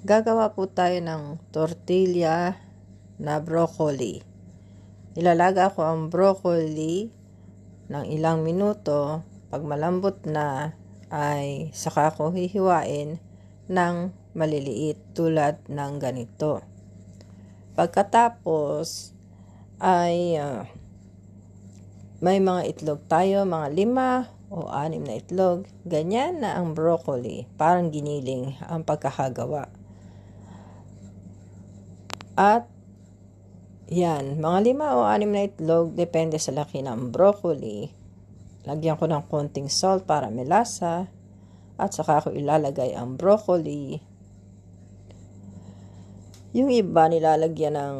Gagawa po tayo ng tortilla na broccoli. Ilalaga ko ang broccoli ng ilang minuto. Pag malambot na ay saka ko hihiwain ng maliliit tulad ng ganito. Pagkatapos ay may mga itlog tayo, mga 5 o 6 na itlog. Ganyan na ang broccoli. Parang giniling ang pagkakagawa. At yan, mga 5 o 6 na itlog, depende sa laki ng broccoli. Lagyan ko ng konting salt para may lasa. At saka ko ilalagay ang broccoli. Yung iba nilalagyan ng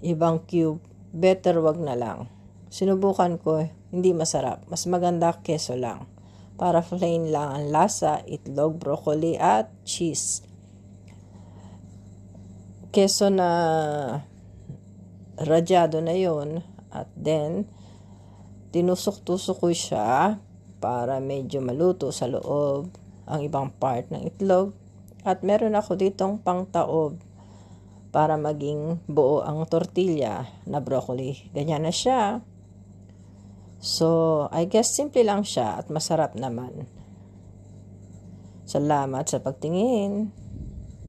ibang cube, better wag na lang. Sinubukan ko, hindi masarap. Mas maganda keso lang. Para plain lang ang lasa, itlog, broccoli at cheese. Keso na radyado na yon, at then tinusok-tusok ko siya para medyo maluto sa loob ang ibang part ng itlog. At meron ako ditong pangtaob para maging buo ang tortilla na broccoli. Ganyan na siya. So, I guess simple lang siya at masarap naman. Salamat sa pagtingin.